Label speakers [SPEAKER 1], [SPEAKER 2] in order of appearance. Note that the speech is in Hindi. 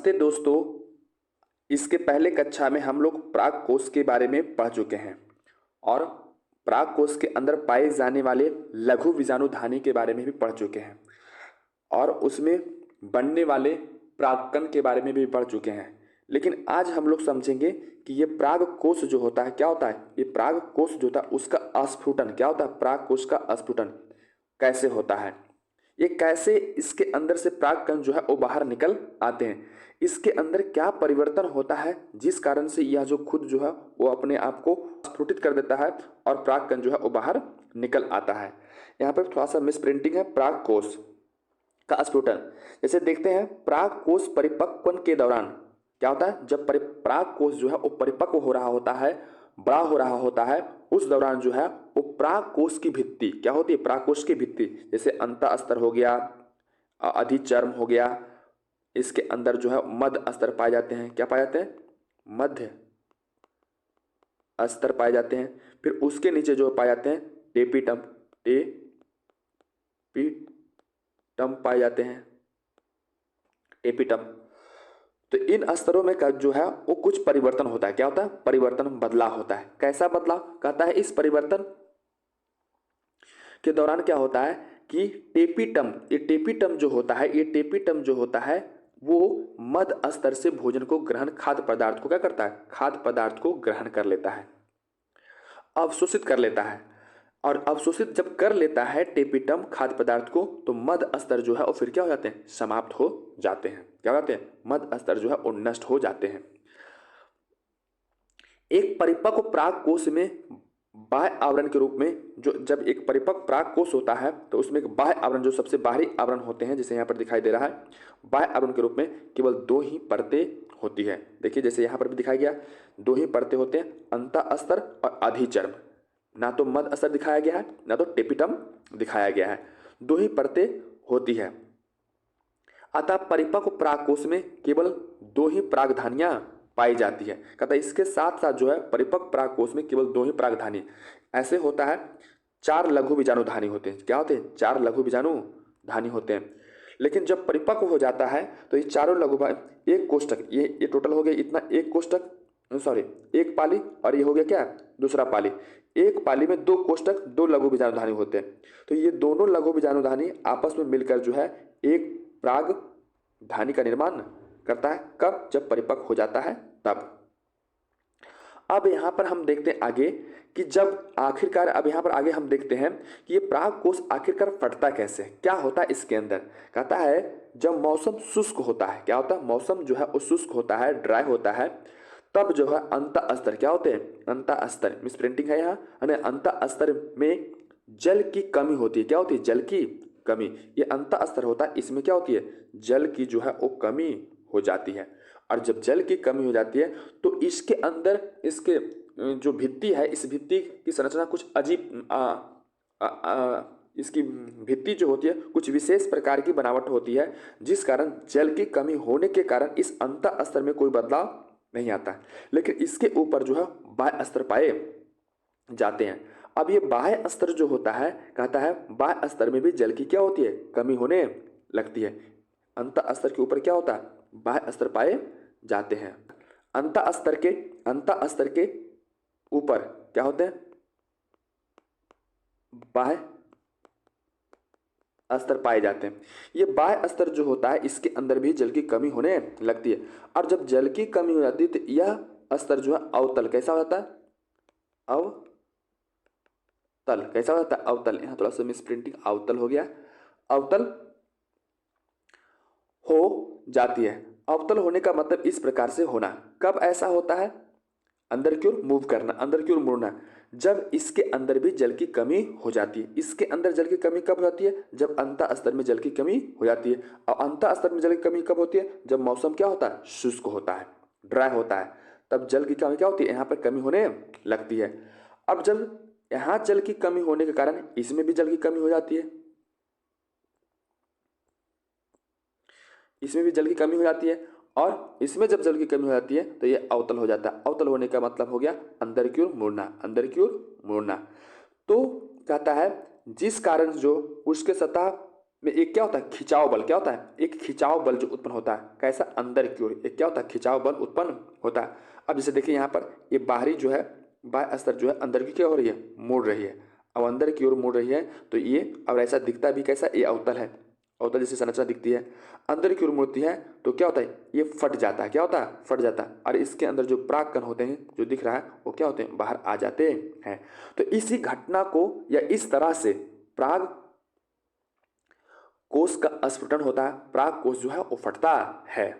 [SPEAKER 1] नमस्ते दोस्तों। इसके पहले कक्षा में हम लोग प्राग कोश के बारे में पढ़ चुके हैं और प्राग कोश के अंदर पाए जाने वाले लघु बीजाणुधानी के बारे में भी पढ़ चुके हैं और उसमें बनने वाले प्राक्कण के बारे में भी पढ़ चुके हैं। लेकिन आज हम लोग समझेंगे कि ये प्राग कोश जो होता है क्या होता है। ये प्राग कोश जो होता है उसका अस्फुटन क्या होता है, प्राग कोश का अस्फुटन कैसे होता है, ये कैसे इसके अंदर से प्राग कण जो है वो बाहर निकल आते हैं, इसके अंदर क्या परिवर्तन होता है जिस कारण से यह जो खुद जो है वो अपने आप को स्फुटित कर देता है और प्राग कण जो है वो बाहर निकल आता है। यहाँ पर थोड़ा सा मिस प्रिंटिंग है। प्राग कोश का स्फुटन जैसे देखते हैं, प्राग कोश परिपक्वन के दौरान क्या होता है, जब प्राग कोश जो है वो परिपक्व हो रहा होता है, बड़ा हो रहा होता है, उस दौरान जो है वो प्राग कोश की भित्ति क्या होती है, प्राग कोश की भित्ति जैसे अंतःस्तर हो गया, अधिचर्म हो गया, इसके अंदर जो है मध्य स्तर पाए जाते हैं। क्या पाए जाते हैं, मध्य स्तर पाए जाते हैं। फिर उसके नीचे जो पाए जाते हैं टेपिटम पाए जाते हैं, टेपिटम। तो इन स्तरों में का जो है वो कुछ परिवर्तन होता है। क्या होता है, परिवर्तन, बदलाव होता है। कैसा बदलाव, कहता है इस परिवर्तन के दौरान क्या होता है कि टेपिटम, ये टेपिटम जो होता है, ये टेपिटम जो होता है वो मध्य स्तर से भोजन को ग्रहण, खाद्य पदार्थ को क्या करता है, खाद्य पदार्थ को ग्रहण कर लेता है, अवशोषित कर लेता है। और अवशोषित जब कर लेता है टेपिटम खाद्य पदार्थ को, तो मध्य स्तर जो है वो फिर क्या हो जाते हैं, समाप्त हो जाते हैं। क्या हो जाते हैं, मध्य स्तर जो है वो नष्ट हो जाते हैं। एक परिपक्व प्राग कोश में बाह्य आवरण के रूप में, जो जब एक परिपक्व प्राग कोश होता है तो उसमें एक बाह्य आवरण, जो सबसे बाहरी आवरण होते हैं, जैसे यहाँ पर दिखाई दे रहा है, बाह्य आवरण के रूप में केवल दो ही परतें होती है। देखिए जैसे यहाँ पर भी दिखाया गया, दो ही परतें होते हैं, अंतःस्तर और अधिचर्म। ना तो मध्य स्तर दिखाया गया है ना तो टेपिटम दिखाया गया है, दो ही परतें होती है। अतः परिपक्व प्राग कोश में केवल दो ही प्रागधानियां पाई जाती है। कहता है इसके साथ साथ जो है परिपक्व प्राग कोश में केवल दो ही प्रागधानी, ऐसे होता है चार लघु बीजाणुधानी होते हैं। क्या होते हैं, चार लघु बीजाणुधानी होते हैं। लेकिन जब परिपक्व हो जाता है तो ये चारों लघु, एक कोष्टक, ये टोटल हो गया इतना, एक कोष्टक, सॉरी एक पाली, और ये हो गया क्या, दूसरा पाली। एक पाली में दो कोष्टक, दो लघु बीजाणुधानी होते हैं। तो ये दोनों लघु बीजाणुधानी आपस में मिलकर जो है एक प्राग धानी का निर्माण करता है। कब, जब परिपक्व हो जाता है तब। अब यहां पर हम देखते हैं आगे कि जब आखिरकार, अब यहां पर आगे हम देखते हैं कि ये प्राग कोश आखिरकार फटता कैसे, क्या होता है इसके अंदर। कहता है जब मौसम शुष्क होता है, क्या होता है, मौसम जो है वो शुष्क होता है, ड्राई होता है, तब जो है अंतःस्तर क्या होते हैं, अंतःस्तर, मिस प्रिंटिंग है यहाँ, अंतःस्तर में जल की कमी होती है। क्या होती है, जल की कमी। ये अंतःस्तर होता है, इसमें क्या होती है, जल की जो है वो कमी हो जाती है। और जब जल की कमी हो जाती है तो इसके अंदर, इसके जो भित्ति है, इस भित्ति की संरचना कुछ अजीब, इसकी भित्ति जो होती है कुछ विशेष प्रकार की बनावट होती है, जिस कारण जल की कमी होने के कारण इस अंतःस्तर में कोई बदलाव नहीं आता है। लेकिन इसके ऊपर जो है बाह्य स्तर पाए जाते हैं। अब ये बाह्य स्तर जो होता है, कहता है बाह्य स्तर में भी जल की क्या होती है, कमी होने लगती है। अंतःस्तर के ऊपर क्या होता है, बाह्य स्तर पाए जाते हैं। अंतःस्तर के ऊपर क्या होते हैं, बाह्य स्तर पाए जाते हैं। ये बाह्य स्तर जो होता है इसके अंदर भी जल की कमी होने लगती है। और जब जल की कमी हो जाती है तो यह स्तर जो है अवतल कैसा हो जाता है, अवतल कैसा हो जाता है, अवतल। यहाँ थोड़ा सा मिस प्रिंटिंग, अवतल हो गया, अवतल हो जाती है। अवतल होने का मतलब इस प्रकार से होना। कब ऐसा होता है, अंदर की ओर मूव करना, अंदर की ओर मुड़ना, जब इसके अंदर भी जल की कमी हो जाती है। इसके अंदर जल की कमी कब हो जाती है, जब अंतःस्तर में जल की कमी हो जाती है। और अंतःस्तर में जल की कमी कब होती है, जब मौसम क्या होता है, शुष्क होता है, ड्राई होता है, तब जल की कमी क्या होती है, यहाँ पर कमी होने लगती है। अब जब यहाँ जल की कमी होने के कारण इसमें भी जल की कमी हो जाती है, इसमें भी जल की कमी हो जाती है, और इसमें जब जल की कमी हो जाती है तो ये अवतल हो जाता है। अवतल होने का मतलब हो गया अंदर की ओर मुड़ना, अंदर की ओर मुड़ना। तो कहता है जिस कारण जो उसके सतह में एक क्या होता है, खिंचाव बल। क्या होता है, एक खिंचाव बल जो उत्पन्न होता है, कैसा, अंदर की ओर एक क्या होता है, खिंचाव बल उत्पन्न होता है। अब जैसे देखिए यहाँ पर ये बाहरी जो है, बाह्य स्तर जो है अंदर की क्या हो रही है, मुड़ रही है। अब अंदर की ओर मुड़ रही है तो ये अब ऐसा दिखता भी कैसा, ये अवतल है, अवतल जैसी संरचना दिखती है। अंदर की ओर मुड़ती है तो क्या होता है, ये फट जाता है। क्या होता है, फट जाता है। और इसके अंदर जो पराग कण होते हैं जो दिख रहा है वो क्या होते हैं, बाहर आ जाते हैं। तो इसी घटना को या इस तरह से पराग कोश का अस्फुटन होता है, पराग कोश जो है वो फटता है।